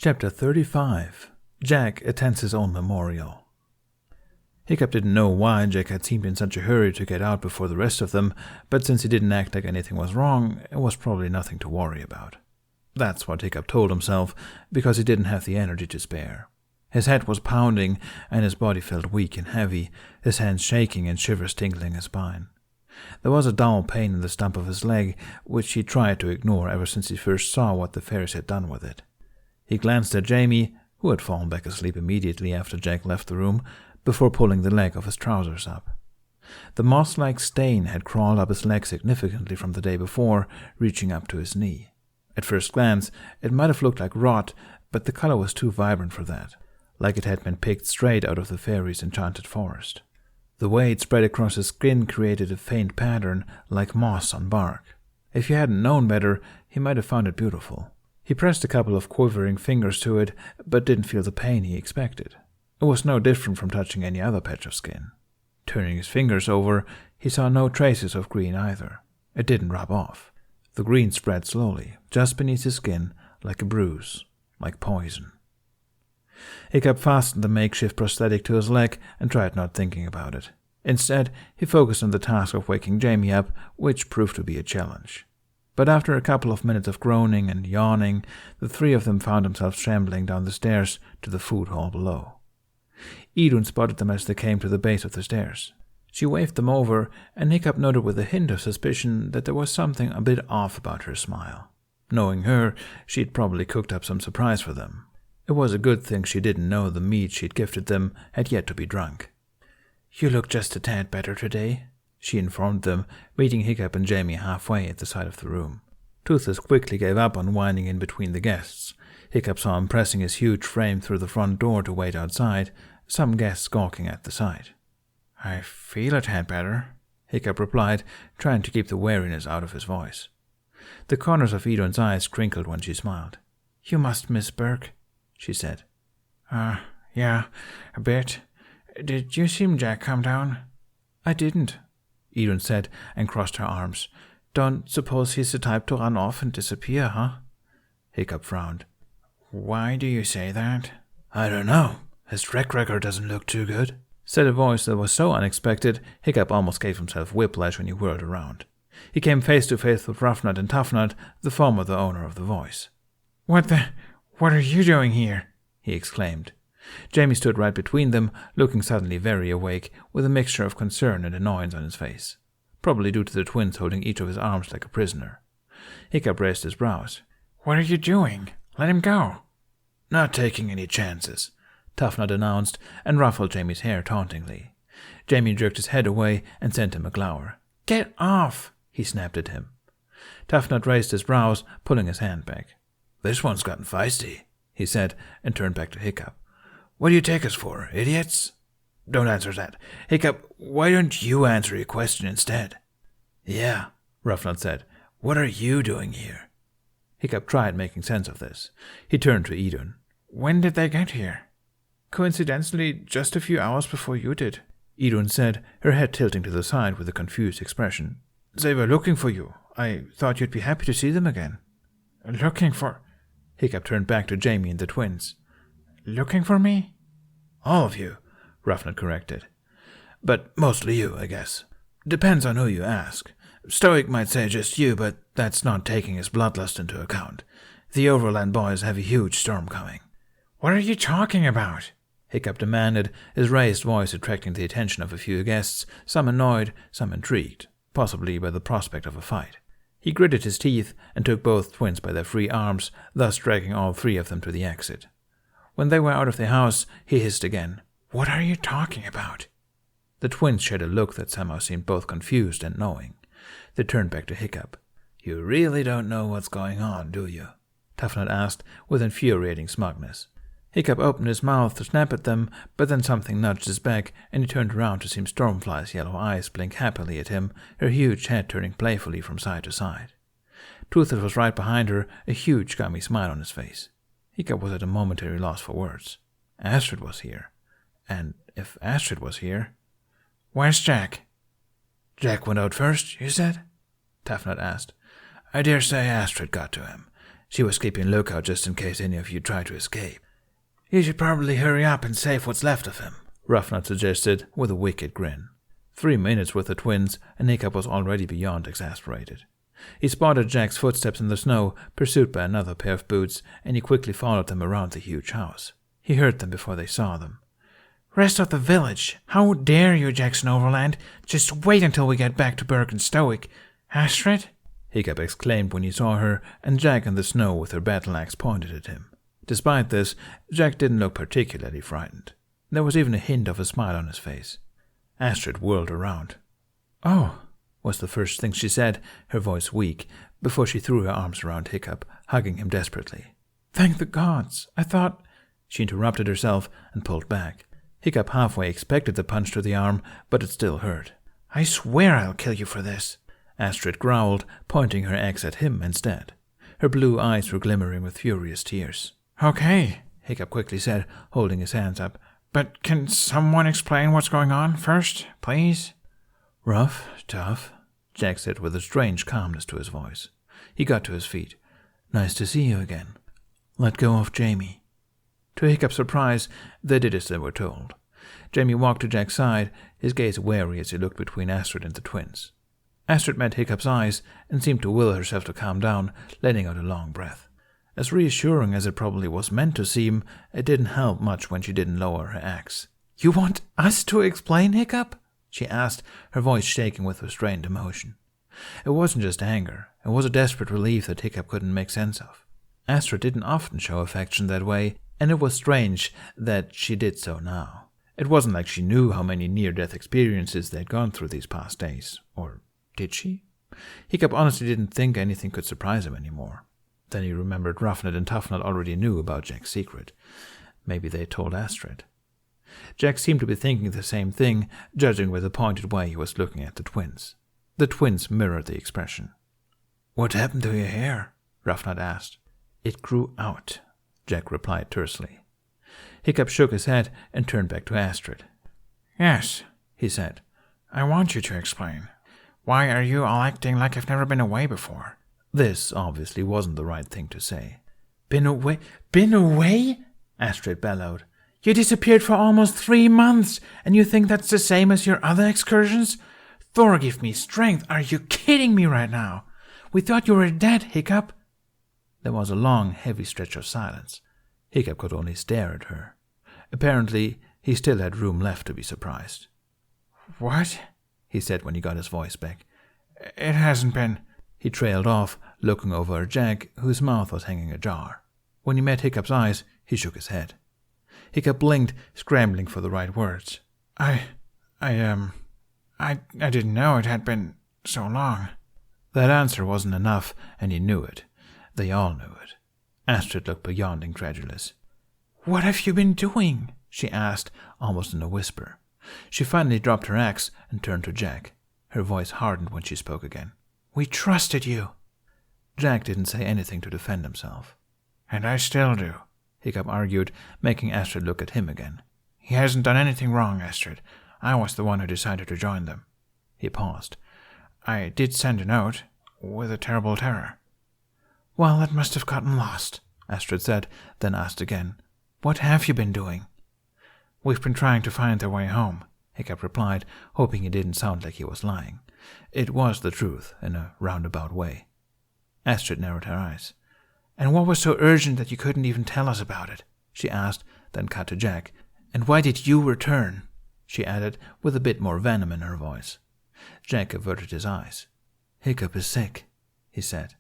Chapter 35. Jack attends his own memorial. Hiccup didn't know why Jack had seemed in such a hurry to get out before the rest of them, but since he didn't act like anything was wrong, it was probably nothing to worry about. That's what Hiccup told himself, because he didn't have the energy to spare. His head was pounding, and his body felt weak and heavy, his hands shaking and shivers tingling his spine. There was a dull pain in the stump of his leg, which he tried to ignore ever since he first saw what the fairies had done with it. He glanced at Jamie, who had fallen back asleep immediately after Jack left the room, before pulling the leg of his trousers up. The moss-like stain had crawled up his leg significantly from the day before, reaching up to his knee. At first glance, it might have looked like rot, but the color was too vibrant for that, like it had been picked straight out of the fairies' enchanted forest. The way it spread across his skin created a faint pattern, like moss on bark. If he hadn't known better, he might have found it beautiful. He pressed a couple of quivering fingers to it, but didn't feel the pain he expected. It was no different from touching any other patch of skin. Turning his fingers over, he saw no traces of green either. It didn't rub off. The green spread slowly, just beneath his skin, like a bruise, like poison. Hiccup fastened the makeshift prosthetic to his leg and tried not thinking about it. Instead, he focused on the task of waking Jamie up, which proved to be a challenge. But after a couple of minutes of groaning and yawning, the three of them found themselves shambling down the stairs to the food hall below. Idun spotted them as they came to the base of the stairs. She waved them over, and Hiccup noted with a hint of suspicion that there was something a bit off about her smile. Knowing her, she'd probably cooked up some surprise for them. It was a good thing she didn't know the meat she'd gifted them had yet to be drunk. "You look just a tad better today," she informed them, meeting Hiccup and Jamie halfway at the side of the room. Toothless quickly gave up on winding in between the guests. Hiccup saw him pressing his huge frame through the front door to wait outside, some guests gawking at the sight. "I feel a tad better," Hiccup replied, trying to keep the wariness out of his voice. The corners of Idun's eyes crinkled when she smiled. "You must miss Berk," she said. Yeah, a bit. Did you see Jack come down?" "I didn't," Idun said and crossed her arms. "Don't suppose he's the type to run off and disappear, huh?" Hiccup frowned. "Why do you say that?" "I don't know. His track record doesn't look too good," said a voice that was so unexpected, Hiccup almost gave himself whiplash when he whirled around. He came face to face with Roughnut and Toughnut, the former the owner of the voice. What are you doing here?" he exclaimed. Jamie stood right between them, looking suddenly very awake, with a mixture of concern and annoyance on his face, probably due to the twins holding each of his arms like a prisoner. Hiccup raised his brows. "What are you doing? Let him go." "Not taking any chances," Toughnut announced, and ruffled Jamie's hair tauntingly. Jamie jerked his head away and sent him a glower. "Get off!" he snapped at him. Toughnut raised his brows, pulling his hand back. "This one's gotten feisty," he said, and turned back to Hiccup. "What do you take us for, idiots?" "Don't answer that. Hiccup, why don't you answer your question instead?" "Yeah," Roughnut said. "What are you doing here?" Hiccup tried making sense of this. He turned to Idun. "When did they get here?" "Coincidentally, just a few hours before you did," Idun said, her head tilting to the side with a confused expression. "They were looking for you. I thought you'd be happy to see them again." "Looking for—" Hiccup turned back to Jamie and the twins. "Looking for me?" "All of you," Roughnut corrected. "But mostly you, I guess. Depends on who you ask. Stoick might say just you, but that's not taking his bloodlust into account. The Overland boys have a huge storm coming." "What are you talking about?" Hiccup demanded, his raised voice attracting the attention of a few guests, some annoyed, some intrigued, possibly by the prospect of a fight. He gritted his teeth and took both twins by their free arms, thus dragging all three of them to the exit. When they were out of the house, he hissed again. "What are you talking about?" The twins shared a look that somehow seemed both confused and knowing. They turned back to Hiccup. "You really don't know what's going on, do you?" Toughnut asked, with infuriating smugness. Hiccup opened his mouth to snap at them, but then something nudged his back, and he turned around to see Stormfly's yellow eyes blink happily at him, her huge head turning playfully from side to side. Toothless was right behind her, a huge gummy smile on his face. Hiccup was at a momentary loss for words. Astrid was here. And if Astrid was here... "Where's Jack?" "Jack went out first, you said?" Toughnut asked. "I dare say Astrid got to him. She was keeping lookout just in case any of you tried to escape. You should probably hurry up and save what's left of him, Roughnut suggested with a wicked grin. 3 minutes with the twins, and Hiccup was already beyond exasperated. He spotted Jack's footsteps in the snow, pursued by another pair of boots, and he quickly followed them around the huge house. He heard them before they saw them. Rest of the village! How dare you, Jackson Overland! Just wait until we get back to Berk and Stoick. Astrid? Hiccup exclaimed when he saw her, and Jack in the snow with her battle axe pointed at him. Despite this, Jack didn't look particularly frightened. There was even a hint of a smile on his face. Astrid whirled around. "Oh," was the first thing she said, her voice weak, before she threw her arms around Hiccup, hugging him desperately. "Thank the gods! I thought—" She interrupted herself and pulled back. Hiccup halfway expected the punch to the arm, but it still hurt. "I swear I'll kill you for this," Astrid growled, pointing her axe at him instead. Her blue eyes were glimmering with furious tears. "Okay," Hiccup quickly said, holding his hands up. "But can someone explain what's going on first, please?" "Rough, tough," Jack said with a strange calmness to his voice. He got to his feet. "Nice to see you again. Let go of Jamie." To Hiccup's surprise, they did as they were told. Jamie walked to Jack's side, his gaze wary as he looked between Astrid and the twins. Astrid met Hiccup's eyes and seemed to will herself to calm down, letting out a long breath. As reassuring as it probably was meant to seem, it didn't help much when she didn't lower her axe. "You want us to explain, Hiccup?" she asked, her voice shaking with restrained emotion. It wasn't just anger, it was a desperate relief that Hiccup couldn't make sense of. Astrid didn't often show affection that way, and it was strange that she did so now. It wasn't like she knew how many near-death experiences they'd gone through these past days. Or did she? Hiccup honestly didn't think anything could surprise him anymore. Then he remembered Roughnut and Toughnut already knew about Jack's secret. Maybe they told Astrid. Jack seemed to be thinking the same thing, judging by the pointed way he was looking at the twins. The twins mirrored the expression. "What happened to your hair?" Roughnut asked. "It grew out," Jack replied tersely. Hiccup shook his head and turned back to Astrid. "Yes," he said. "I want you to explain. Why are you all acting like I've never been away before?" This obviously wasn't the right thing to say. Been away? Been away? Astrid bellowed. "You disappeared for almost 3 months, and you think that's the same as your other excursions? Thor, give me strength. Are you kidding me right now? We thought you were dead, Hiccup." There was a long, heavy stretch of silence. Hiccup could only stare at her. Apparently, he still had room left to be surprised. "What?" he said when he got his voice back. "It hasn't been—" He trailed off, looking over at Jack, whose mouth was hanging ajar. When he met Hiccup's eyes, he shook his head. Hiccup blinked, scrambling for the right words. I didn't know it had been so long." That answer wasn't enough, and he knew it. They all knew it. Astrid looked beyond incredulous. "What have you been doing?" she asked, almost in a whisper. She finally dropped her axe and turned to Jack. Her voice hardened when she spoke again. "We trusted you." Jack didn't say anything to defend himself. "And I still do," Hiccup argued, making Astrid look at him again. "He hasn't done anything wrong, Astrid. I was the one who decided to join them." He paused. "I did send a note, with a terrible terror." "Well, it must have gotten lost," Astrid said, then asked again. "What have you been doing?" "We've been trying to find their way home," Hiccup replied, hoping he didn't sound like he was lying. It was the truth, in a roundabout way. Astrid narrowed her eyes. "And what was so urgent that you couldn't even tell us about it?" she asked, then cut to Jack. "And why did you return?" she added, with a bit more venom in her voice. Jack averted his eyes. "Hiccup is sick," he said.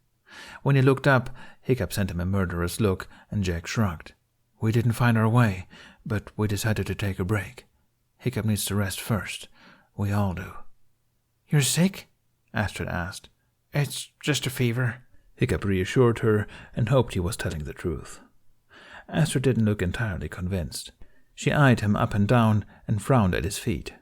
When he looked up, Hiccup sent him a murderous look, and Jack shrugged. "We didn't find our way, but we decided to take a break. Hiccup needs to rest first. We all do." "You're sick?" Astrid asked. "It's just a fever." Hiccup reassured her and hoped he was telling the truth. Astrid didn't look entirely convinced. She eyed him up and down and frowned at his feet.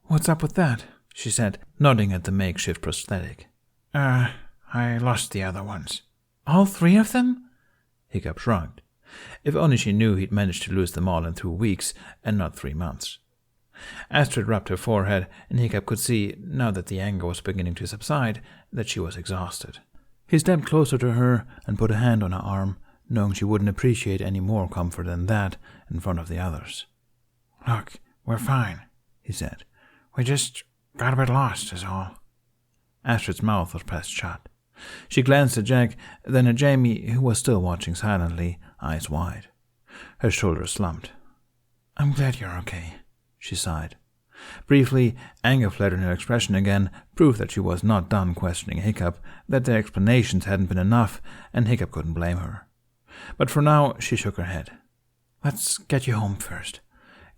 "What's up with that?" she said, nodding at the makeshift prosthetic. I lost the other ones." "All 3 of them?" Hiccup shrugged. If only she knew he'd managed to lose them all in 2 weeks and not 3 months. Astrid rubbed her forehead, and Hiccup could see, now that the anger was beginning to subside, that she was exhausted. He stepped closer to her and put a hand on her arm, knowing she wouldn't appreciate any more comfort than that in front of the others. Look, we're fine, he said. We just got a bit lost, is all. Astrid's mouth was pressed shut. She glanced at Jack, then at Jamie, who was still watching silently, eyes wide. Her shoulders slumped. I'm glad you're okay, she sighed. Briefly, anger fled in her expression again, proof that she was not done questioning Hiccup, that their explanations hadn't been enough, and Hiccup couldn't blame her. But for now, she shook her head. Let's get you home first.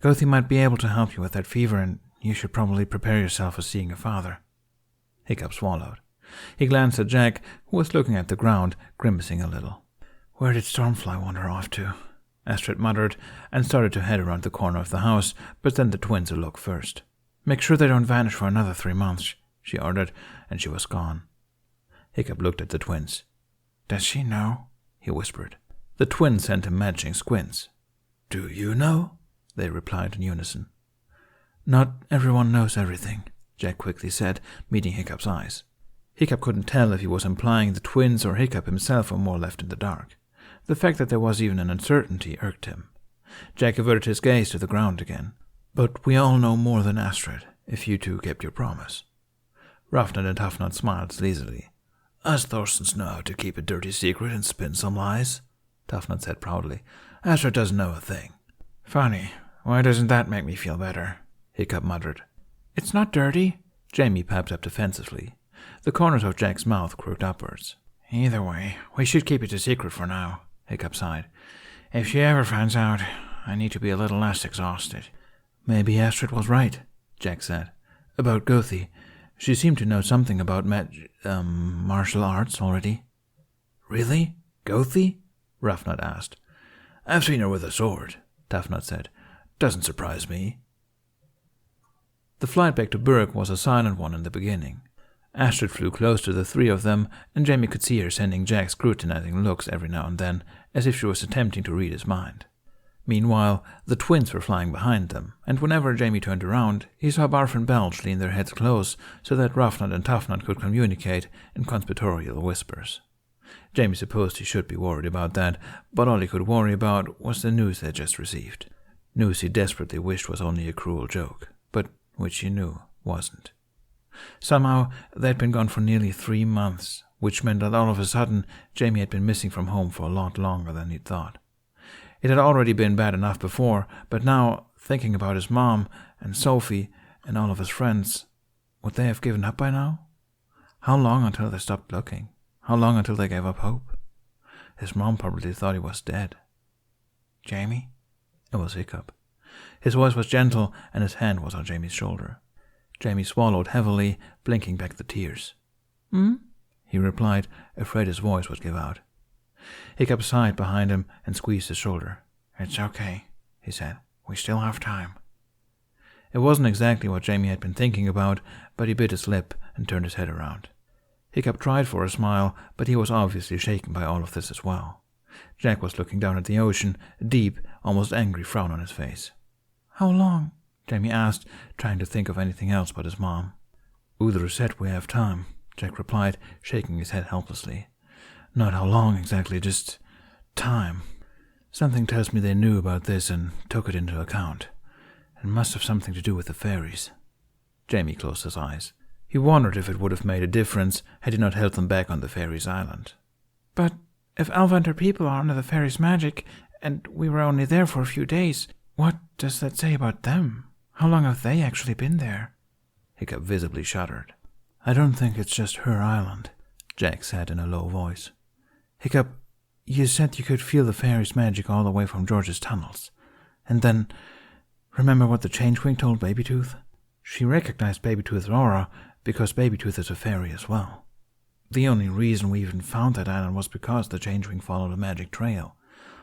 Gothi might be able to help you with that fever, and you should probably prepare yourself for seeing your father. Hiccup swallowed. He glanced at Jack, who was looking at the ground, grimacing a little. Where did Stormfly wander off to? Astrid muttered, and started to head around the corner of the house, but sent the twins a look first. Make sure they don't vanish for another 3 months, she ordered, and she was gone. Hiccup looked at the twins. Does she know? He whispered. The twins sent him matching squints. Do you know? They replied in unison. Not everyone knows everything, Jack quickly said, meeting Hiccup's eyes. Hiccup couldn't tell if he was implying the twins or Hiccup himself were more left in the dark. The fact that there was even an uncertainty irked him. Jack averted his gaze to the ground again. But we all know more than Astrid, if you two kept your promise. Roughnut and Toughnut smiled sleazily. Us Thorsons know how to keep a dirty secret and spin some lies, Toughnut said proudly. Astrid doesn't know a thing. Funny. Why doesn't that make me feel better? Hiccup muttered. It's not dirty, Jamie piped up defensively. The corners of Jack's mouth crooked upwards. Either way, we should keep it a secret for now, Hiccup sighed. If she ever finds out, I need to be a little less exhausted. Maybe Astrid was right, Jack said. About Gothi. She seemed to know something about martial arts already. Really? Gothi? Roughnut asked. I've seen her with a sword, Toughnut said. Doesn't surprise me. The flight back to Berk was a silent one in the beginning. Astrid flew close to the three of them, and Jamie could see her sending Jack scrutinizing looks every now and then, as if she was attempting to read his mind. Meanwhile, the twins were flying behind them, and whenever Jamie turned around, he saw Barf and Belch lean their heads close so that Roughnut and Toughnut could communicate in conspiratorial whispers. Jamie supposed he should be worried about that, but all he could worry about was the news they had just received. News he desperately wished was only a cruel joke, but which he knew wasn't. Somehow, they had been gone for nearly 3 months, which meant that all of a sudden Jamie had been missing from home for a lot longer than he'd thought. It had already been bad enough before, but now, thinking about his mom and Sophie and all of his friends, would they have given up by now? How long until they stopped looking? How long until they gave up hope? His mom probably thought he was dead. Jamie? It was Hiccup. His voice was gentle, and his hand was on Jamie's shoulder. Jamie swallowed heavily, blinking back the tears. He replied, afraid his voice would give out. Hiccup sighed behind him and squeezed his shoulder. It's okay, he said. We still have time. It wasn't exactly what Jamie had been thinking about, but he bit his lip and turned his head around. Hiccup tried for a smile, but he was obviously shaken by all of this as well. Jack was looking down at the ocean, a deep, almost angry frown on his face. How long? Jamie asked, trying to think of anything else but his mom. Udru said we have time, Jack replied, shaking his head helplessly. Not how long exactly, just time. Something tells me they knew about this and took it into account. It must have something to do with the fairies. Jamie closed his eyes. He wondered if it would have made a difference had he not held them back on the fairies' island. But if Alva and her people are under the fairies' magic, and we were only there for a few days, what does that say about them? How long have they actually been there? Hiccup visibly shuddered. I don't think it's just her island, Jack said in a low voice. Hiccup, you said you could feel the fairies' magic all the way from George's tunnels. And then, remember what the Changeling told Babytooth? She recognized Babytooth's aura because Babytooth is a fairy as well. The only reason we even found that island was because the Changeling followed a magic trail.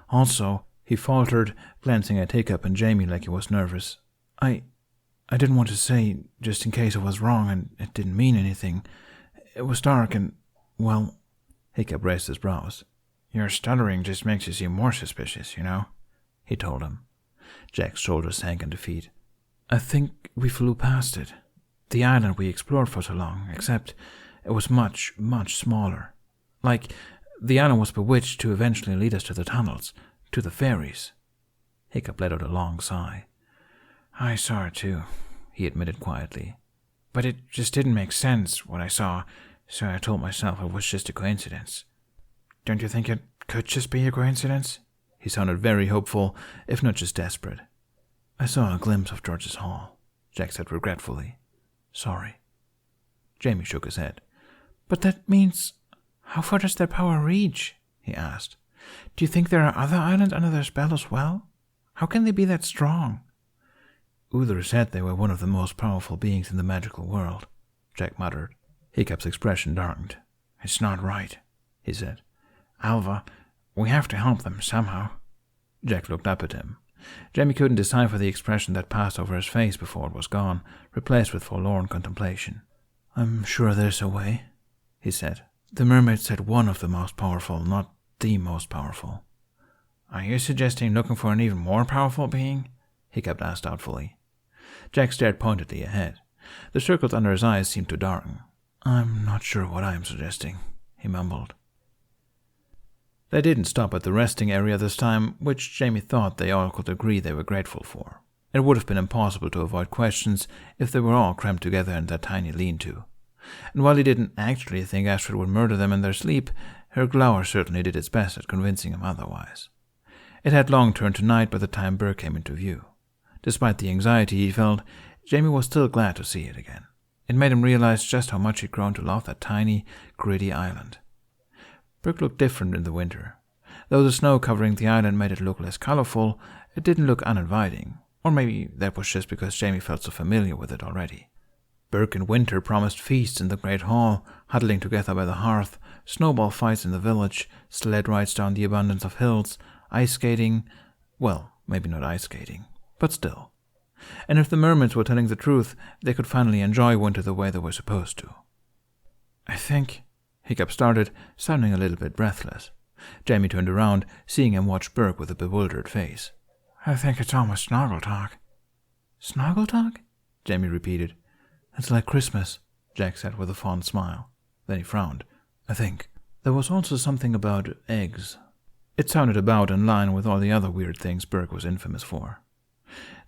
Also, he faltered, glancing at Hiccup and Jamie like he was nervous. I didn't want to say, just in case I was wrong and it didn't mean anything. It was dark and, well... Hiccup raised his brows. Your stuttering just makes you seem more suspicious, you know, he told him. Jack's shoulders sank in defeat. I think we flew past it. The island we explored for so long, except it was much, much smaller. Like, the island was bewitched to eventually lead us to the tunnels, to the fairies. Hiccup let out a long sigh. I saw it too, he admitted quietly. But it just didn't make sense, what I saw, so I told myself it was just a coincidence. Don't you think it could just be a coincidence? He sounded very hopeful, if not just desperate. I saw a glimpse of George's Hall, Jack said regretfully. Sorry. Jamie shook his head. But that means, how far does their power reach? He asked. Do you think there are other islands under their spell as well? How can they be that strong? Uther said they were one of the most powerful beings in the magical world, Jack muttered. Hiccup's expression darkened. It's not right, he said. Alva, we have to help them somehow. Jack looked up at him. Jamie couldn't decipher the expression that passed over his face before it was gone, replaced with forlorn contemplation. I'm sure there's a way, he said. The mermaid said one of the most powerful, not the most powerful. Are you suggesting looking for an even more powerful being? Hiccup asked doubtfully. Jack stared pointedly ahead. The circles under his eyes seemed to darken. I'm not sure what I am suggesting, he mumbled. They didn't stop at the resting area this time, which Jamie thought they all could agree they were grateful for. It would have been impossible to avoid questions if they were all crammed together in that tiny lean-to. And while he didn't actually think Astrid would murder them in their sleep, her glower certainly did its best at convincing him otherwise. It had long turned to night by the time Berk came into view. Despite the anxiety he felt, Jamie was still glad to see it again. It made him realize just how much he'd grown to love that tiny, gritty island. Berk looked different in the winter. Though the snow covering the island made it look less colorful, it didn't look uninviting. Or maybe that was just because Jamie felt so familiar with it already. Berk in winter promised feasts in the great hall, huddling together by the hearth, snowball fights in the village, sled rides down the abundance of hills, ice skating. Well, maybe not ice skating, but still. And if the mermaids were telling the truth, they could finally enjoy winter the way they were supposed to. I think, Hiccup started, sounding a little bit breathless. Jamie turned around, seeing him watch Berk with a bewildered face. I think it's almost snoggle talk. Snoggle talk? Jamie repeated. It's like Christmas, Jack said with a fond smile. Then he frowned. I think. There was also something about eggs. It sounded about in line with all the other weird things Berk was infamous for.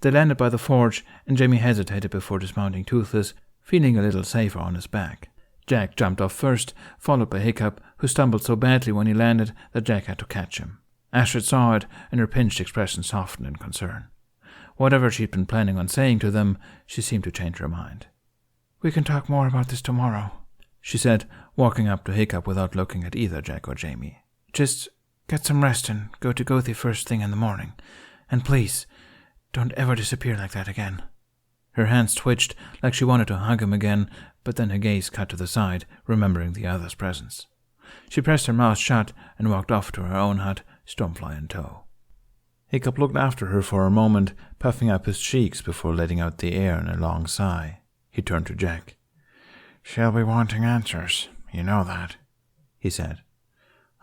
They landed by the forge, and Jamie hesitated before dismounting Toothless, feeling a little safer on his back. Jack jumped off first, followed by Hiccup, who stumbled so badly when he landed that Jack had to catch him. Astrid saw it, and her pinched expression softened in concern. Whatever she'd been planning on saying to them, she seemed to change her mind. We can talk more about this tomorrow, she said, walking up to Hiccup without looking at either Jack or Jamie. Just get some rest and go to Gothi first thing in the morning. And please, don't ever disappear like that again. Her hands twitched like she wanted to hug him again, but then her gaze cut to the side, remembering the other's presence. She pressed her mouth shut and walked off to her own hut, Stormfly in tow. Hiccup looked after her for a moment, puffing up his cheeks before letting out the air in a long sigh. He turned to Jack. She'll be wanting answers, you know that, he said.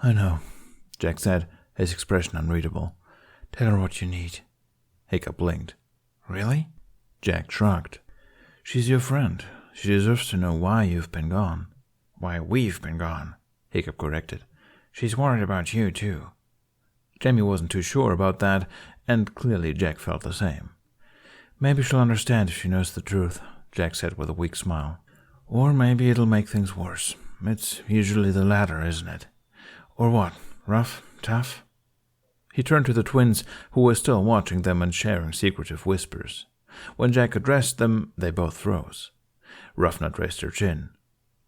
I know, Jack said, his expression unreadable. Tell her what you need. Hiccup blinked. Really? Jack shrugged. She's your friend. She deserves to know why you've been gone. Why we've been gone, Hiccup corrected. She's worried about you, too. Jamie wasn't too sure about that, and clearly Jack felt the same. Maybe she'll understand if she knows the truth, Jack said with a weak smile. Or maybe it'll make things worse. It's usually the latter, isn't it? Or what? Rough? Tough? He turned to the twins, who were still watching them and sharing secretive whispers. When Jack addressed them, they both froze. Roughnut raised her chin.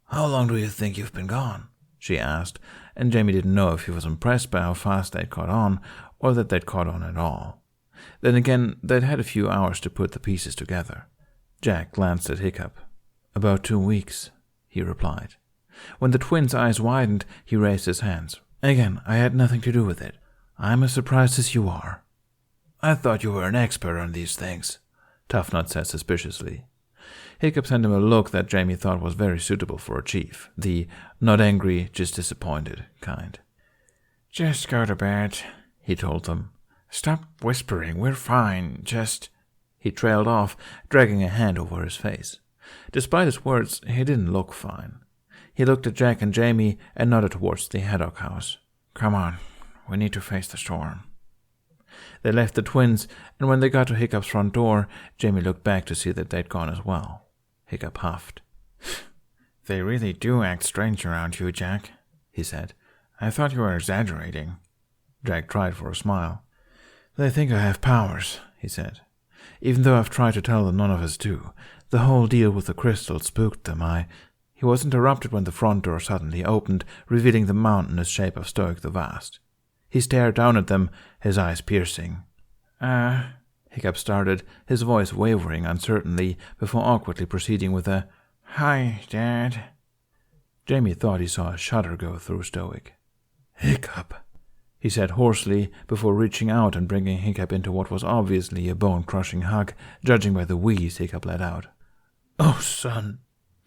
How long do you think you've been gone? She asked, and Jamie didn't know if he was impressed by how fast they'd caught on, or that they'd caught on at all. Then again, they'd had a few hours to put the pieces together. Jack glanced at Hiccup. About 2 weeks, he replied. When the twins' eyes widened, he raised his hands. Again, I had nothing to do with it. I'm as surprised as you are. I thought you were an expert on these things, Toughnut said suspiciously. Hiccup sent him a look that Jamie thought was very suitable for a chief, the not angry, just disappointed kind. Just go to bed, he told them. Stop whispering, we're fine, just... He trailed off, dragging a hand over his face. Despite his words, he didn't look fine. He looked at Jack and Jamie and nodded towards the haddock house. "Come on, we need to face the storm." They left the twins, and when they got to Hiccup's front door, Jamie looked back to see that they'd gone as well. Hiccup huffed. "They really do act strange around you, Jack," he said. "I thought you were exaggerating." Jack tried for a smile. "They think I have powers," he said. "Even though I've tried to tell them none of us do. The whole deal with the crystal spooked them. He was interrupted when the front door suddenly opened, revealing the mountainous shape of Stoick the Vast. He stared down at them, his eyes piercing. Hiccup started, his voice wavering uncertainly, before awkwardly proceeding with a, "Hi, Dad." Jamie thought he saw a shudder go through Stoick. "Hiccup," he said hoarsely, before reaching out and bringing Hiccup into what was obviously a bone-crushing hug, judging by the wheeze Hiccup let out. "Oh, son,"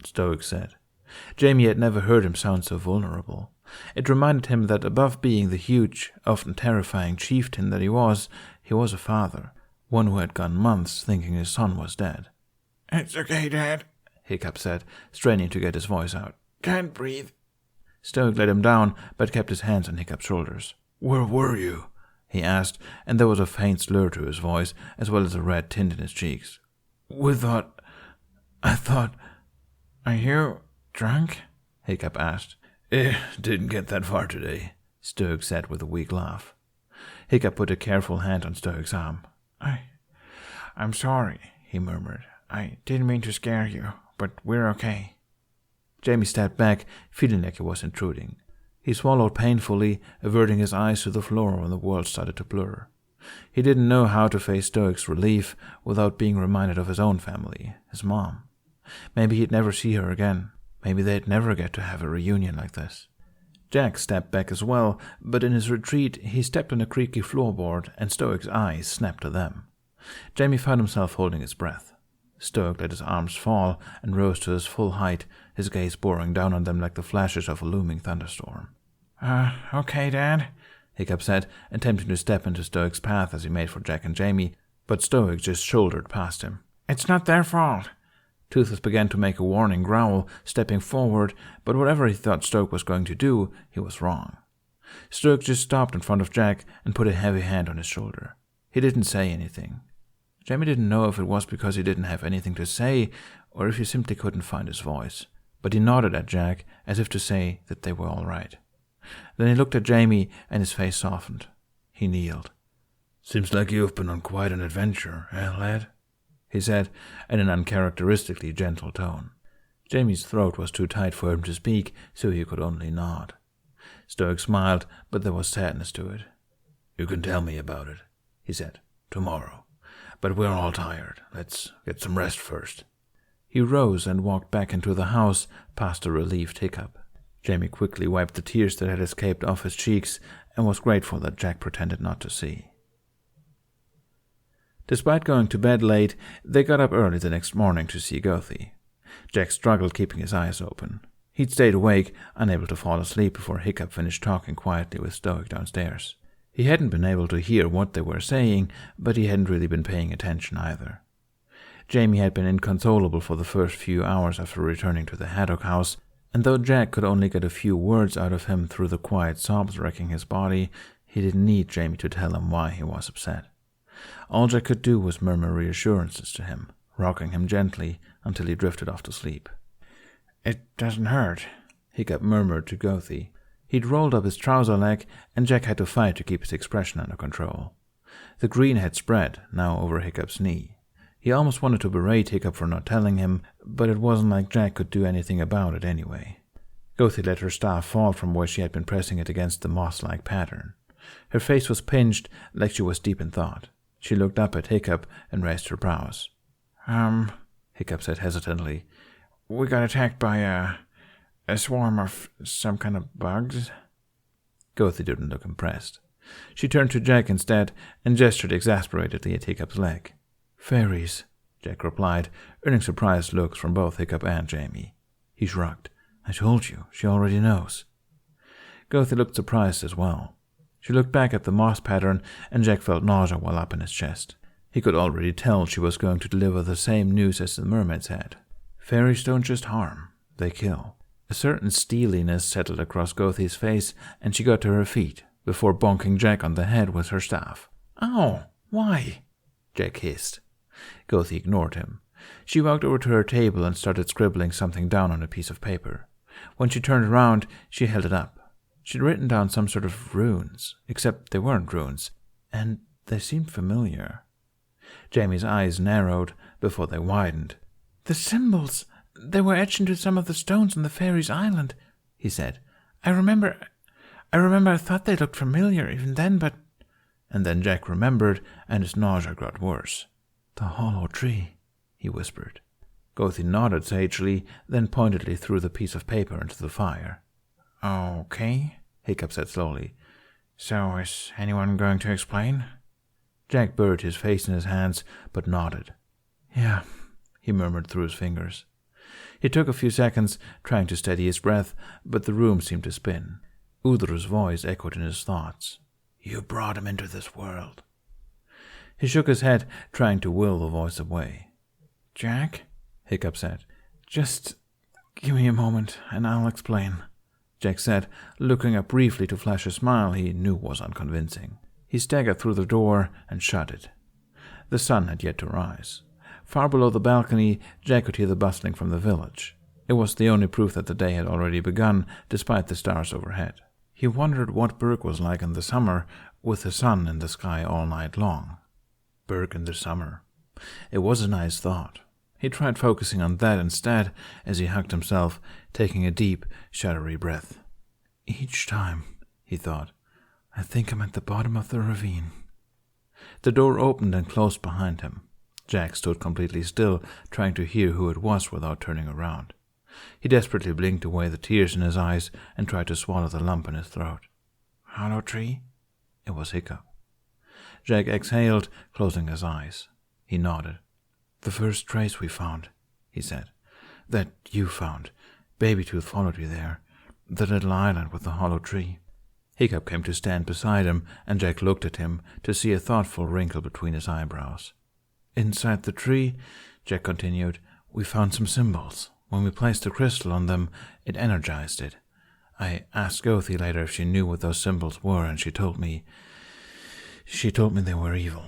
Stoick said. Jamie had never heard him sound so vulnerable. It reminded him that above being the huge, often terrifying chieftain that he was a father, one who had gone months thinking his son was dead. "It's okay, Dad," Hiccup said, straining to get his voice out. "Can't breathe." Stoick let him down, but kept his hands on Hiccup's shoulders. "Where were you?" he asked, and there was a faint slur to his voice, as well as a red tint in his cheeks. I thought... "Are you drunk?" Hiccup asked. Didn't get that far today," Stoick said with a weak laugh. Hiccup put a careful hand on Stoick's arm. I'm sorry," he murmured. "I didn't mean to scare you, but we're okay." Jamie stepped back, feeling like he was intruding. He swallowed painfully, averting his eyes to the floor when the world started to blur. He didn't know how to face Stoick's relief without being reminded of his own family, his mom. Maybe he'd never see her again. Maybe they'd never get to have a reunion like this. Jack stepped back as well, but in his retreat he stepped on a creaky floorboard, and Stoick's eyes snapped to them. Jamie found himself holding his breath. Stoick let his arms fall and rose to his full height, his gaze boring down on them like the flashes of a looming thunderstorm. Okay, Dad," Hiccup said, attempting to step into Stoick's path as he made for Jack and Jamie, but Stoick just shouldered past him. "It's not their fault." Toothless began to make a warning growl, stepping forward, but whatever he thought Stoick was going to do, he was wrong. Stoick just stopped in front of Jack and put a heavy hand on his shoulder. He didn't say anything. Jamie didn't know if it was because he didn't have anything to say, or if he simply couldn't find his voice, but he nodded at Jack as if to say that they were all right. Then he looked at Jamie, and his face softened. He kneeled. "Seems like you've been on quite an adventure, lad?" he said, in an uncharacteristically gentle tone. Jamie's throat was too tight for him to speak, so he could only nod. Stoick smiled, but there was sadness to it. "You can tell me about it," he said, "tomorrow. But we're all tired. Let's get some rest first." He rose and walked back into the house, past a relieved Hiccup. Jamie quickly wiped the tears that had escaped off his cheeks and was grateful that Jack pretended not to see. Despite going to bed late, they got up early the next morning to see Gothi. Jack struggled keeping his eyes open. He'd stayed awake, unable to fall asleep before Hiccup finished talking quietly with Stoick downstairs. He hadn't been able to hear what they were saying, but he hadn't really been paying attention either. Jamie had been inconsolable for the first few hours after returning to the haddock house, and though Jack could only get a few words out of him through the quiet sobs wrecking his body, he didn't need Jamie to tell him why he was upset. All Jack could do was murmur reassurances to him, rocking him gently until he drifted off to sleep. "It doesn't hurt," Hiccup murmured to Gothi. He'd rolled up his trouser leg, and Jack had to fight to keep his expression under control. The green had spread, now over Hiccup's knee. He almost wanted to berate Hiccup for not telling him, but it wasn't like Jack could do anything about it anyway. Gothi let her staff fall from where she had been pressing it against the moss-like pattern. Her face was pinched, like she was deep in thought. She looked up at Hiccup and raised her brows. Hiccup said hesitantly. "We got attacked by a swarm of some kind of bugs." Gothi didn't look impressed. She turned to Jack instead and gestured exasperatedly at Hiccup's leg. "Fairies," Jack replied, earning surprised looks from both Hiccup and Jamie. He shrugged. "I told you, she already knows." Gothi looked surprised as well. She looked back at the moss pattern, and Jack felt nausea well up in his chest. He could already tell she was going to deliver the same news as the mermaids had. Fairies don't just harm, they kill. A certain steeliness settled across Gothi's face, and she got to her feet before bonking Jack on the head with her staff. "Ow! Why?" Jack hissed. Gothi ignored him. She walked over to her table and started scribbling something down on a piece of paper. When she turned around, she held it up. She'd written down some sort of runes, except they weren't runes, and they seemed familiar. Jamie's eyes narrowed before they widened. "The symbols! They were etched into some of the stones on the fairies' island," he said. I remember I thought they looked familiar even then, but—" And then Jack remembered, and his nausea got worse. "The hollow tree," he whispered. Gothi nodded sagely, then pointedly threw the piece of paper into the fire. "Okay," Hiccup said slowly. "So is anyone going to explain?" Jack buried his face in his hands, but nodded. "Yeah," he murmured through his fingers. He took a few seconds, trying to steady his breath, but the room seemed to spin. Udru's voice echoed in his thoughts. "You brought him into this world." He shook his head, trying to will the voice away. "Jack," Hiccup said. "Just give me a moment, and I'll explain," Jack said, looking up briefly to flash a smile he knew was unconvincing. He staggered through the door and shut it. The sun had yet to rise. Far below the balcony, Jack could hear the bustling from the village. It was the only proof that the day had already begun, despite the stars overhead. He wondered what Berk was like in the summer, with the sun in the sky all night long. Berk in the summer. It was a nice thought. He tried focusing on that instead, as he hugged himself, taking a deep, shuddery breath. "Each time," he thought, "I think I'm at the bottom of the ravine." The door opened and closed behind him. Jack stood completely still, trying to hear who it was without turning around. He desperately blinked away the tears in his eyes and tried to swallow the lump in his throat. "Hollow tree?" It was Hiccup. Jack exhaled, closing his eyes. He nodded. "The first trace we found," he said. "That you found. Babytooth followed you there. The little island with the hollow tree." Hiccup came to stand beside him, and Jack looked at him to see a thoughtful wrinkle between his eyebrows. "Inside the tree," Jack continued, "we found some symbols. When we placed the crystal on them, it energized it. I asked Gothi later if she knew what those symbols were, and she told me they were evil."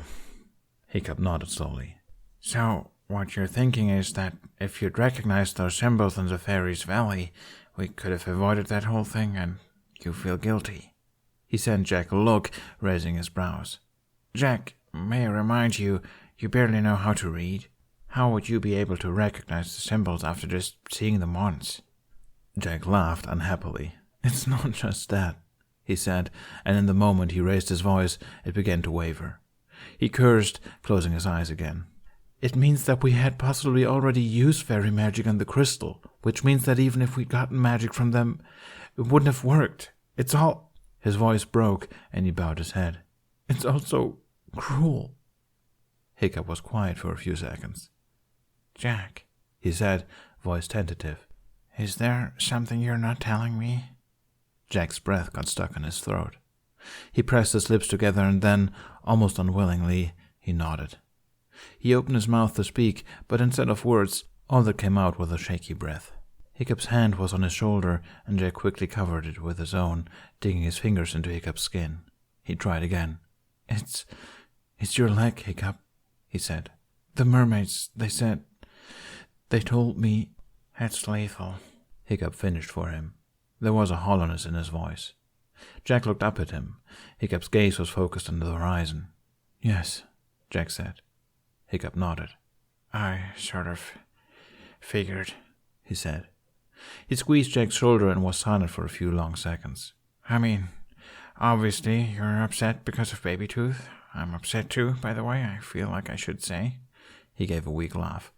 Hiccup nodded slowly. "So what you're thinking is that if you'd recognized those symbols in the Fairies' Valley, we could have avoided that whole thing, and you feel guilty?" He sent Jack a look, raising his brows. "Jack, may I remind you, you barely know how to read. How would you be able to recognize the symbols after just seeing them once?" Jack laughed unhappily. "It's not just that," he said, and in the moment he raised his voice, it began to waver. He cursed, closing his eyes again. "It means that we had possibly already used fairy magic on the crystal, which means that even if we'd gotten magic from them, it wouldn't have worked. It's all—" His voice broke, and he bowed his head. "It's all so cruel." Hiccup was quiet for a few seconds. "Jack," he said, voice tentative. "Is there something you're not telling me?" Jack's breath got stuck in his throat. He pressed his lips together and then, almost unwillingly, he nodded. He opened his mouth to speak, but instead of words, all that came out was a shaky breath. Hiccup's hand was on his shoulder, and Jack quickly covered it with his own, digging his fingers into Hiccup's skin. He tried again. It's your leg, Hiccup," he said. "The mermaids, they told me—" "It's lethal," Hiccup finished for him. There was a hollowness in his voice. Jack looked up at him. Hiccup's gaze was focused on the horizon. "Yes," Jack said. Hiccup nodded. "I sort of figured," he said. He squeezed Jack's shoulder and was silent for a few long seconds. "I mean, obviously you're upset because of Babytooth. I'm upset too, by the way, I feel like I should say." He gave a weak laugh.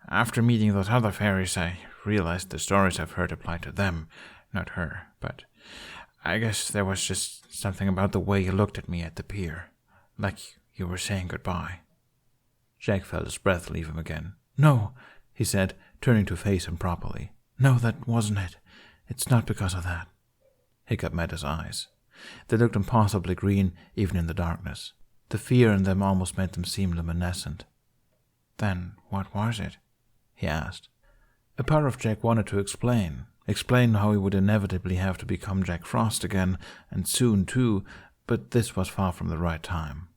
"After meeting those other fairies, I realized the stories I've heard apply to them, not her. But I guess there was just something about the way you looked at me at the pier, like you were saying goodbye." Jack felt his breath leave him again. "No," he said, turning to face him properly. "No, that wasn't it. It's not because of that." Hiccup met his eyes. They looked impossibly green, even in the darkness. The fear in them almost made them seem luminescent. "Then what was it?" he asked. A part of Jack wanted to explain, Explain how he would inevitably have to become Jack Frost again, and soon too, but this was far from the right time.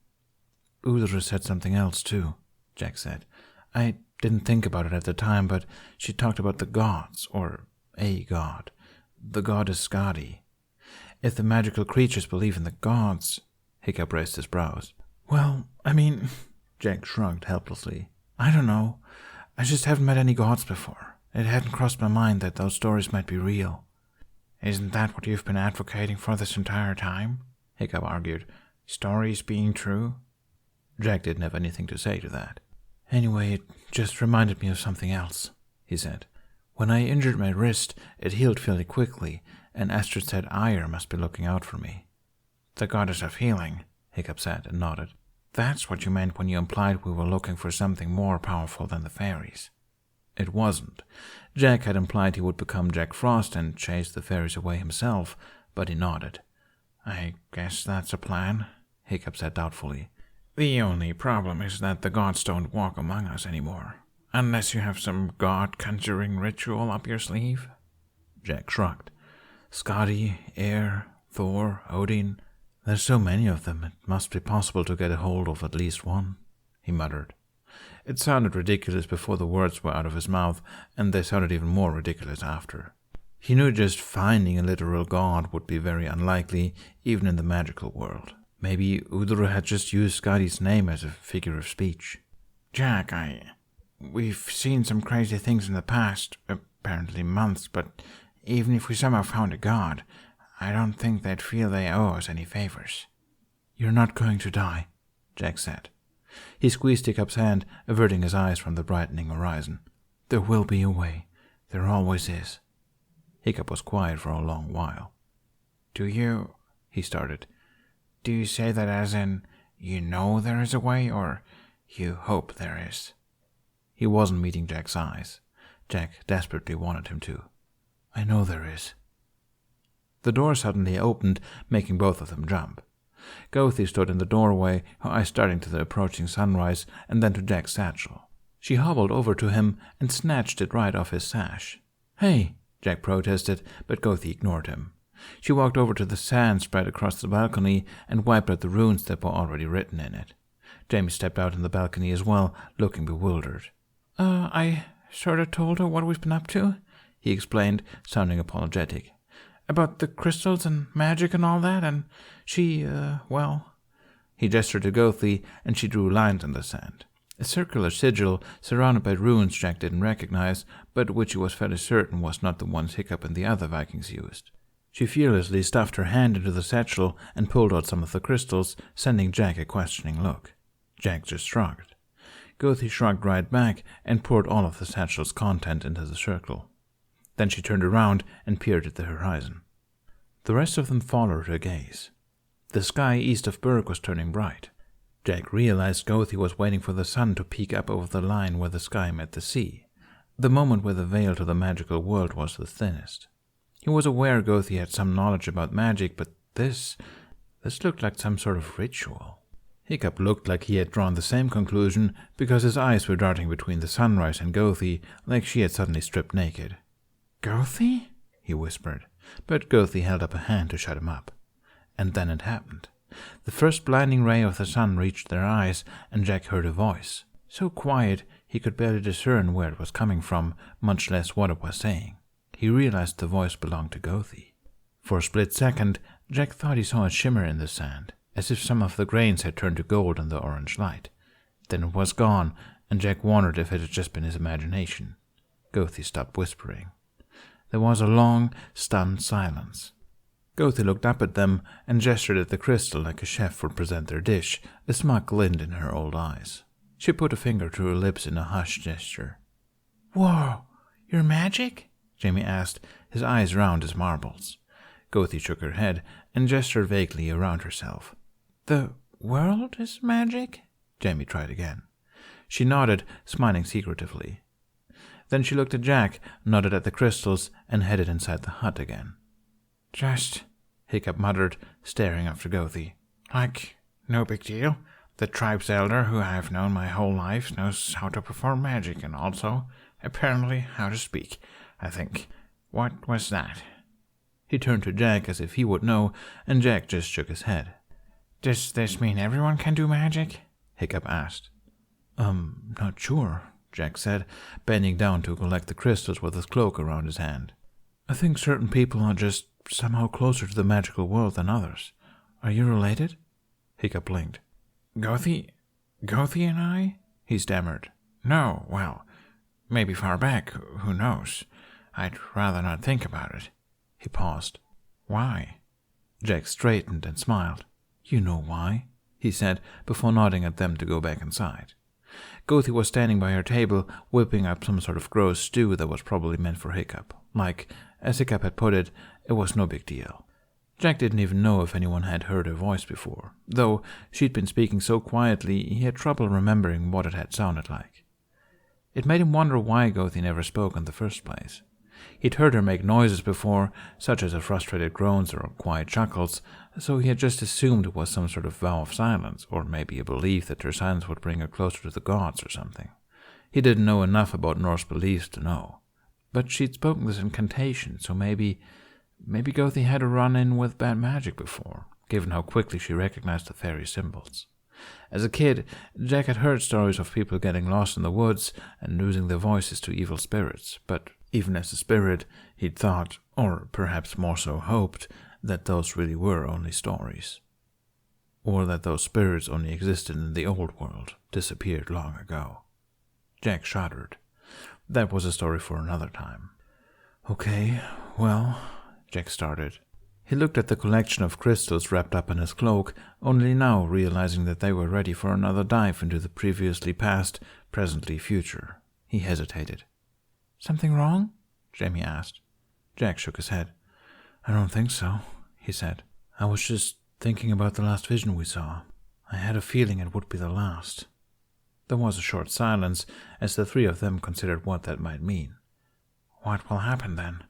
Udra said something else too, Jack said. I didn't think about it at the time, but she talked about the gods, or a god. The goddess Gothi. If the magical creatures believe in the gods... Hiccup raised his brows. Well, I mean... Jack shrugged helplessly. I don't know. I just haven't met any gods before. It hadn't crossed my mind that those stories might be real. Isn't that what you've been advocating for this entire time? Hiccup argued. Stories being true? Jack didn't have anything to say to that. Anyway, it just reminded me of something else, he said. When I injured my wrist, it healed fairly quickly, and Astrid said Ire must be looking out for me. The goddess of healing, Hiccup said and nodded. That's what you meant when you implied we were looking for something more powerful than the fairies. It wasn't. Jack had implied he would become Jack Frost and chase the fairies away himself, but he nodded. I guess that's a plan, Hiccup said doubtfully. The only problem is that the gods don't walk among us anymore, unless you have some god-conjuring ritual up your sleeve. Jack shrugged. Skadi, Air, Thor, Odin. There's so many of them, it must be possible to get a hold of at least one, he muttered. It sounded ridiculous before the words were out of his mouth, and they sounded even more ridiculous after. He knew just finding a literal god would be very unlikely, even in the magical world. Maybe Udra had just used Skadi's name as a figure of speech. Jack, we've seen some crazy things in the past, apparently months, but even if we somehow found a god, I don't think they'd feel they owe us any favors. You're not going to die, Jack said. He squeezed Hiccup's hand, averting his eyes from the brightening horizon. There will be a way. There always is. Hiccup was quiet for a long while. He started. Do you say that as in, you know there is a way, or you hope there is? He wasn't meeting Jack's eyes. Jack desperately wanted him to. I know there is. The door suddenly opened, making both of them jump. Gothi stood in the doorway, her eyes starting to the approaching sunrise and then to Jack's satchel. She hobbled over to him and snatched it right off his sash. Hey, Jack protested, but Gothi ignored him. She walked over to the sand spread across the balcony and wiped out the runes that were already written in it. Jamie stepped out on the balcony as well, looking bewildered. I sort of told her what we've been up to, he explained, sounding apologetic. About the crystals and magic and all that, and she, well... He gestured to Gothi, and she drew lines in the sand. A circular sigil surrounded by runes Jack didn't recognize, but which he was fairly certain was not the ones Hiccup and the other Vikings used. She fearlessly stuffed her hand into the satchel and pulled out some of the crystals, sending Jack a questioning look. Jack just shrugged. Gothi shrugged right back and poured all of the satchel's content into the circle. Then she turned around and peered at the horizon. The rest of them followed her gaze. The sky east of Berk was turning bright. Jack realized Gothi was waiting for the sun to peek up over the line where the sky met the sea, the moment where the veil to the magical world was the thinnest. He was aware Gothi had some knowledge about magic, but this looked like some sort of ritual. Hiccup looked like he had drawn the same conclusion because his eyes were darting between the sunrise and Gothi like she had suddenly stripped naked. Gothi? He whispered, but Gothi held up a hand to shut him up. And then it happened. The first blinding ray of the sun reached their eyes, and Jack heard a voice, so quiet he could barely discern where it was coming from, much less what it was saying. He realized the voice belonged to Gothi. For a split second, Jack thought he saw a shimmer in the sand, as if some of the grains had turned to gold in the orange light. Then it was gone, and Jack wondered if it had just been his imagination. Gothi stopped whispering. There was a long, stunned silence. Gothi looked up at them and gestured at the crystal like a chef would present their dish, a smug glint in her old eyes. She put a finger to her lips in a hushed gesture. "Whoa, you're magic?" Jamie asked, his eyes round as marbles. Gothi shook her head and gestured vaguely around herself. "The world is magic?" Jamie tried again. She nodded, smiling secretively. Then she looked at Jack, nodded at the crystals, and headed inside the hut again. "Just," Hiccup muttered, staring after Gothi. "Like, no big deal. The tribe's elder, who I've known my whole life, knows how to perform magic and also, apparently, how to speak, I think. What was that? He turned to Jack as if he would know, and Jack just shook his head. Does this mean everyone can do magic? Hiccup asked. Not sure, Jack said, bending down to collect the crystals with his cloak around his hand. I think certain people are just somehow closer to the magical world than others. Are you related? Hiccup blinked. Gothi and I? He stammered. No, well, maybe far back, who knows? I'd rather not think about it. He paused. Why? Jack straightened and smiled. You know why, he said, before nodding at them to go back inside. Gothi was standing by her table, whipping up some sort of gross stew that was probably meant for Hiccup. Like, as Hiccup had put it, it was no big deal. Jack didn't even know if anyone had heard her voice before, though she'd been speaking so quietly he had trouble remembering what it had sounded like. It made him wonder why Gothi never spoke in the first place. He'd heard her make noises before, such as frustrated groans or quiet chuckles, so he had just assumed it was some sort of vow of silence, or maybe a belief that her silence would bring her closer to the gods or something. He didn't know enough about Norse beliefs to know. But she'd spoken this incantation, so maybe Gothi had a run-in with bad magic before, given how quickly she recognized the fairy symbols. As a kid, Jack had heard stories of people getting lost in the woods and losing their voices to evil spirits, but even as a spirit, he'd thought, or perhaps more so hoped, that those really were only stories. Or that those spirits only existed in the old world, disappeared long ago. Jack shuddered. That was a story for another time. Okay, well, Jack started. He looked at the collection of crystals wrapped up in his cloak, only now realizing that they were ready for another dive into the previously past, presently future. He hesitated. Something wrong? Jamie asked. Jack shook his head. I don't think so, he said. I was just thinking about the last vision we saw. I had a feeling it would be the last. There was a short silence as the three of them considered what that might mean. What will happen then?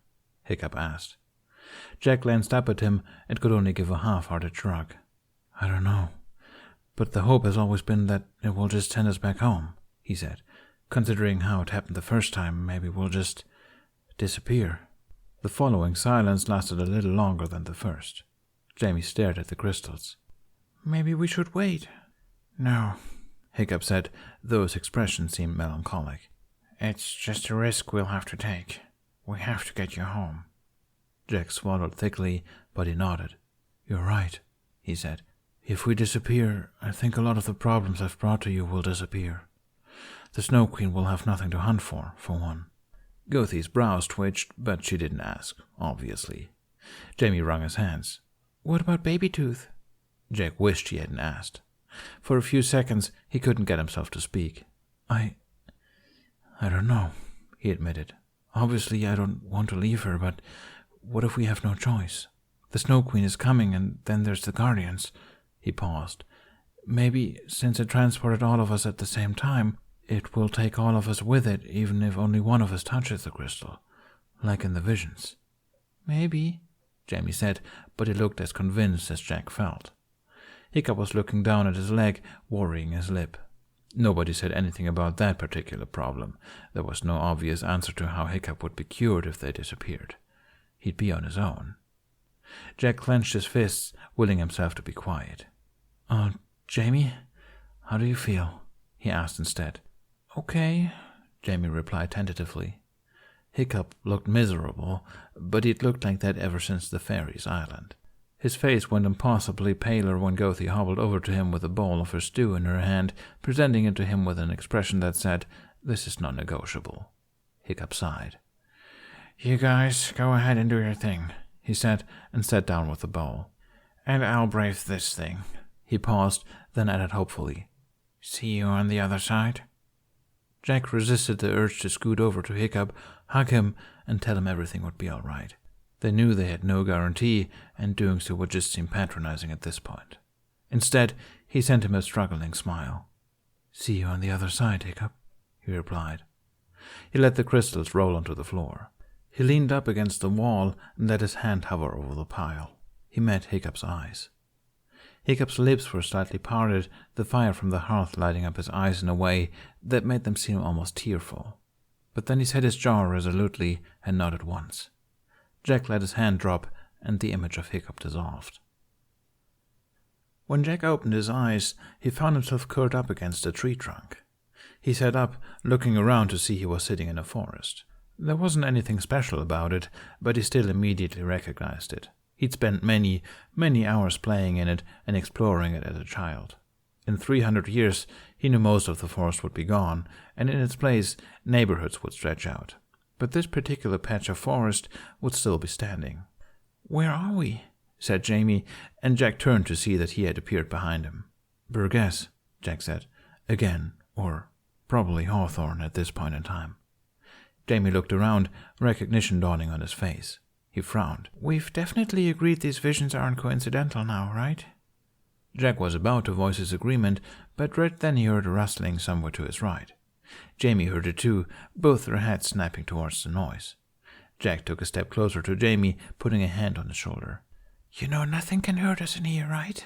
Hiccup asked. Jack glanced up at him and could only give a half-hearted shrug. I don't know. But the hope has always been that it will just send us back home, he said. Considering how it happened the first time, maybe we'll just disappear. The following silence lasted a little longer than the first. Jamie stared at the crystals. Maybe we should wait. No, Hiccup said, though his expression seemed melancholic. It's just a risk we'll have to take. We have to get you home. Jack swallowed thickly, but he nodded. You're right, he said. If we disappear, I think a lot of the problems I've brought to you will disappear. The Snow Queen will have nothing to hunt for one. Gothi's brows twitched, but she didn't ask, obviously. Jamie wrung his hands. What about Baby Tooth? Jack wished he hadn't asked. For a few seconds, he couldn't get himself to speak. I don't know, he admitted. Obviously, I don't want to leave her, but what if we have no choice? The Snow Queen is coming, and then there's the Guardians. He paused. Maybe, since it transported all of us at the same time, it will take all of us with it, even if only one of us touches the crystal, like in the visions. Maybe, Jamie said, but he looked as convinced as Jack felt. Hiccup was looking down at his leg, worrying his lip. Nobody said anything about that particular problem. There was no obvious answer to how Hiccup would be cured if they disappeared. He'd be on his own. Jack clenched his fists, willing himself to be quiet. Jamie, how do you feel? He asked instead. Okay, Jamie replied tentatively. Hiccup looked miserable, but he'd looked like that ever since the fairies' island. His face went impossibly paler when Gothi hobbled over to him with a bowl of her stew in her hand, presenting it to him with an expression that said, "This is non-negotiable." Hiccup sighed. You guys go ahead and do your thing, he said, and sat down with the bowl. And I'll brave this thing. He paused, then added hopefully, See you on the other side. Jack resisted the urge to scoot over to Hiccup, hug him, and tell him everything would be all right. They knew they had no guarantee, and doing so would just seem patronizing at this point. Instead, he sent him a struggling smile. See you on the other side, Hiccup, he replied. He let the crystals roll onto the floor. He leaned up against the wall and let his hand hover over the pile. He met Hiccup's eyes. Hiccup's lips were slightly parted, the fire from the hearth lighting up his eyes in a way that made them seem almost tearful. But then he set his jaw resolutely and nodded once. Jack let his hand drop, and the image of Hiccup dissolved. When Jack opened his eyes, he found himself curled up against a tree trunk. He sat up, looking around to see he was sitting in a forest. There wasn't anything special about it, but he still immediately recognized it. He'd spent many, many hours playing in it and exploring it as a child. In 300 years, he knew most of the forest would be gone, and in its place, neighborhoods would stretch out. But this particular patch of forest would still be standing. "Where are we?" said Jamie, and Jack turned to see that he had appeared behind him. "Burgess," Jack said, "again, or probably Hawthorne at this point in time." Jamie looked around, recognition dawning on his face. He frowned. "We've definitely agreed these visions aren't coincidental now, right?" Jack was about to voice his agreement, but right then he heard a rustling somewhere to his right. Jamie heard it too, both their heads snapping towards the noise. Jack took a step closer to Jamie, putting a hand on his shoulder. "You know nothing can hurt us in here, right?"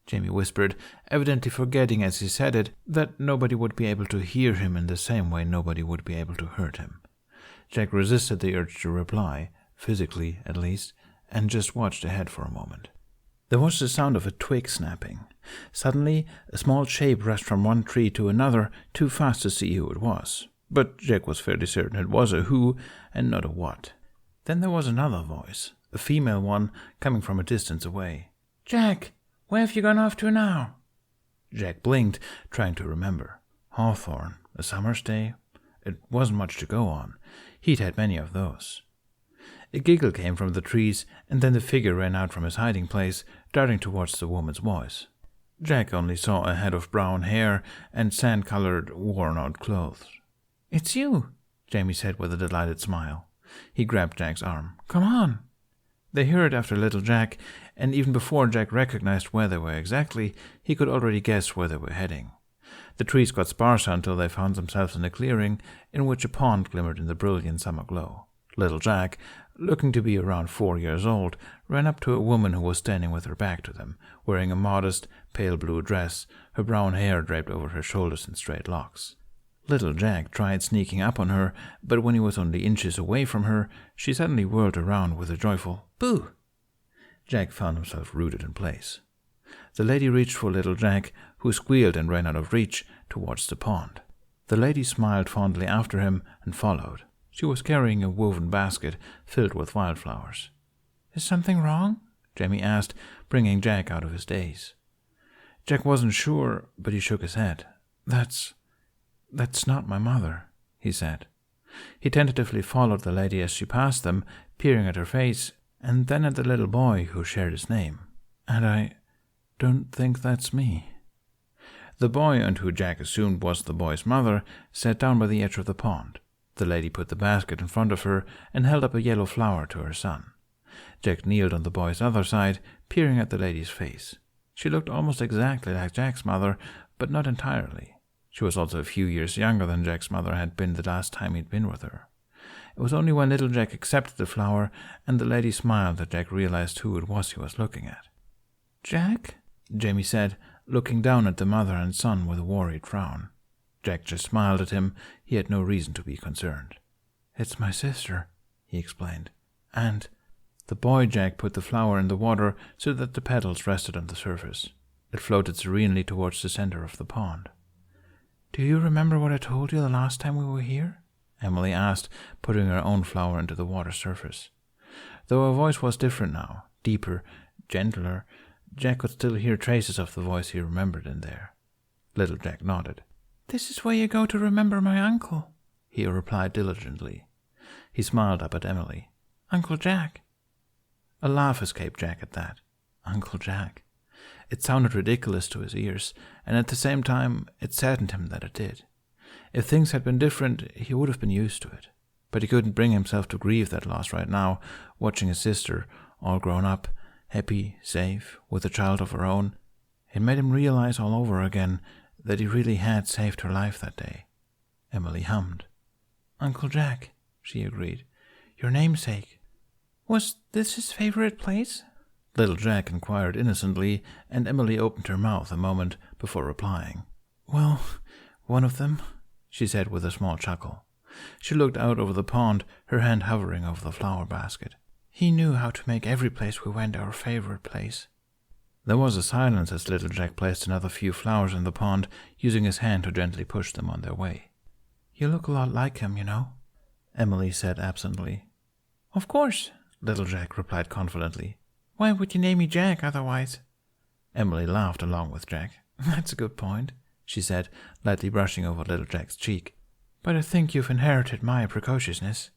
Jamie whispered, evidently forgetting as he said it that nobody would be able to hear him in the same way nobody would be able to hurt him. Jack resisted the urge to reply, physically at least, and just watched ahead for a moment. There was the sound of a twig snapping. Suddenly, a small shape rushed from one tree to another, too fast to see who it was. But Jack was fairly certain it was a who and not a what. Then there was another voice, a female one, coming from a distance away. "Jack, where have you gone off to now?" Jack blinked, trying to remember. Hawthorne, a summer's day. It wasn't much to go on. He'd had many of those. A giggle came from the trees, and then the figure ran out from his hiding place, darting towards the woman's voice. Jack only saw a head of brown hair and sand-colored, worn-out clothes. "It's you," Jamie said with a delighted smile. He grabbed Jack's arm. "Come on." They hurried after little Jack, and even before Jack recognized where they were exactly, he could already guess where they were heading. The trees got sparser until they found themselves in a clearing in which a pond glimmered in the brilliant summer glow. Little Jack, looking to be around 4 years old, ran up to a woman who was standing with her back to them, wearing a modest, pale blue dress, her brown hair draped over her shoulders in straight locks. Little Jack tried sneaking up on her, but when he was only inches away from her, she suddenly whirled around with a joyful "Boo!" Jack found himself rooted in place. The lady reached for little Jack, who squealed and ran out of reach towards the pond. The lady smiled fondly after him and followed. She was carrying a woven basket filled with wildflowers. "Is something wrong?" Jamie asked, bringing Jack out of his daze. Jack wasn't sure, but he shook his head. That's not my mother," he said. He tentatively followed the lady as she passed them, peering at her face, and then at the little boy who shared his name. "And I don't think that's me." The boy, and who Jack assumed was the boy's mother, sat down by the edge of the pond. The lady put the basket in front of her and held up a yellow flower to her son. Jack kneeled on the boy's other side, peering at the lady's face. She looked almost exactly like Jack's mother, but not entirely. She was also a few years younger than Jack's mother had been the last time he'd been with her. It was only when little Jack accepted the flower and the lady smiled that Jack realized who it was he was looking at. "Jack?" Jamie said, looking down at the mother and son with a worried frown. Jack just smiled at him. He had no reason to be concerned. "It's my sister," he explained. "And—" The boy Jack put the flower in the water so that the petals rested on the surface. It floated serenely towards the center of the pond. "Do you remember what I told you the last time we were here?" Emily asked, putting her own flower into the water surface. Though her voice was different now, deeper, gentler, Jack could still hear traces of the voice he remembered in there. Little Jack nodded. "This is where you go to remember my uncle," he replied diligently. He smiled up at Emily. "Uncle Jack." A laugh escaped Jack at that. Uncle Jack. It sounded ridiculous to his ears, and at the same time it saddened him that it did. If things had been different, he would have been used to it. But he couldn't bring himself to grieve that loss right now, watching his sister, all grown up, happy, safe, with a child of her own. It made him realize all over again that he really had saved her life that day. Emily hummed. "Uncle Jack," she agreed. "Your namesake. Was this his favorite place?" Little Jack inquired innocently, and Emily opened her mouth a moment before replying. "Well, one of them," she said with a small chuckle. She looked out over the pond, her hand hovering over the flower basket. He knew how to make every place we went our favorite place. There was a silence as little Jack placed another few flowers in the pond, using his hand to gently push them on their way. You look a lot like him, you know, Emily said absently. Of course, little Jack replied confidently. Why would you name me Jack otherwise? Emily laughed along with Jack. That's a good point, she said, lightly brushing over little Jack's cheek. But I think you've inherited my precociousness.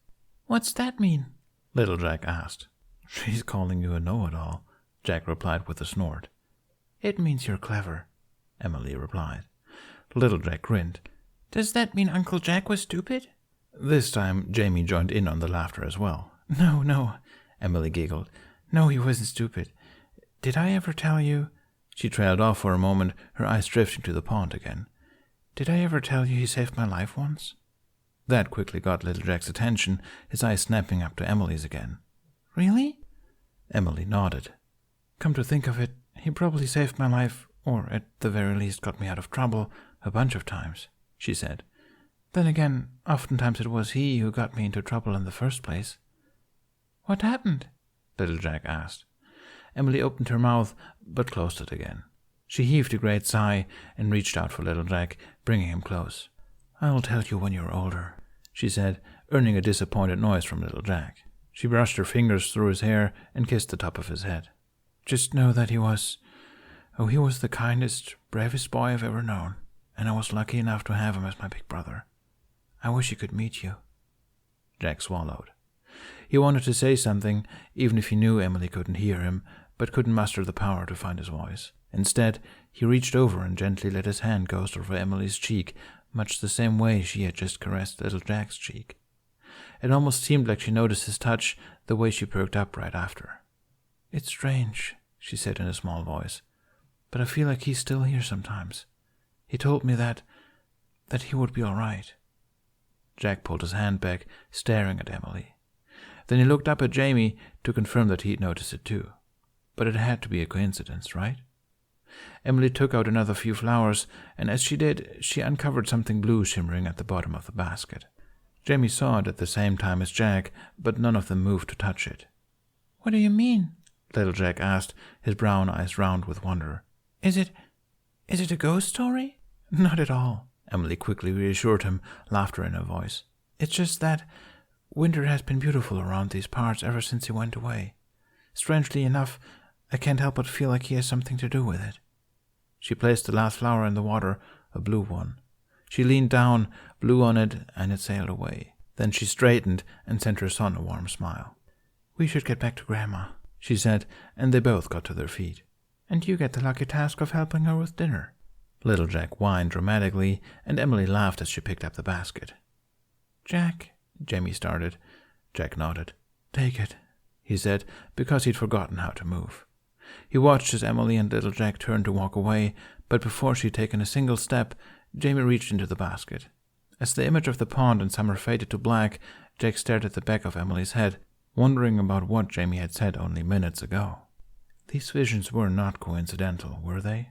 What's that mean? Little Jack asked. She's calling you a know-it-all, Jack replied with a snort. It means you're clever, Emily replied. Little Jack grinned. Does that mean Uncle Jack was stupid? This time Jamie joined in on the laughter as well. No, Emily giggled. No, he wasn't stupid. Did I ever tell you? She trailed off for a moment, her eyes drifting to the pond again. Did I ever tell you he saved my life once? That quickly got little Jack's attention, his eyes snapping up to Emily's again. Really? Emily nodded. Come to think of it, he probably saved my life, or at the very least got me out of trouble, a bunch of times, she said. Then again, oftentimes it was he who got me into trouble in the first place. What happened? Little Jack asked. Emily opened her mouth, but closed it again. She heaved a great sigh and reached out for little Jack, bringing him close. I'll tell you when you're older, she said, earning a disappointed noise from little Jack. She brushed her fingers through his hair and kissed the top of his head. Just know that he was the kindest, bravest boy I've ever known, and I was lucky enough to have him as my big brother. I wish he could meet you. Jack swallowed. He wanted to say something, even if he knew Emily couldn't hear him, but couldn't muster the power to find his voice. Instead, he reached over and gently let his hand ghost over Emily's cheek, much the same way she had just caressed little Jack's cheek. It almost seemed like she noticed his touch, the way she perked up right after. It's strange, she said in a small voice, but I feel like he's still here sometimes. He told me that he would be all right. Jack pulled his hand back, staring at Emily. Then he looked up at Jamie to confirm that he'd noticed it too. But it had to be a coincidence, right? Emily took out another few flowers, and as she did, she uncovered something blue shimmering at the bottom of the basket. Jamie saw it at the same time as Jack, but none of them moved to touch it. What do you mean? Little Jack asked, his brown eyes round with wonder. Is it a ghost story? Not at all, Emily quickly reassured him, laughter in her voice. It's just that winter has been beautiful around these parts ever since he went away. Strangely enough, I can't help but feel like he has something to do with it. She placed the last flower in the water, a blue one. She leaned down, blew on it, and it sailed away. Then she straightened and sent her son a warm smile. We should get back to Grandma, she said, and they both got to their feet. And you get the lucky task of helping her with dinner. Little Jack whined dramatically, and Emily laughed as she picked up the basket. Jack, Jamie started. Jack nodded. Take it, he said, because he'd forgotten how to move. He watched as Emily and little Jack turned to walk away, but before she'd taken a single step, Jamie reached into the basket. As the image of the pond and summer faded to black, Jack stared at the back of Emily's head, wondering about what Jamie had said only minutes ago. These visions were not coincidental, were they?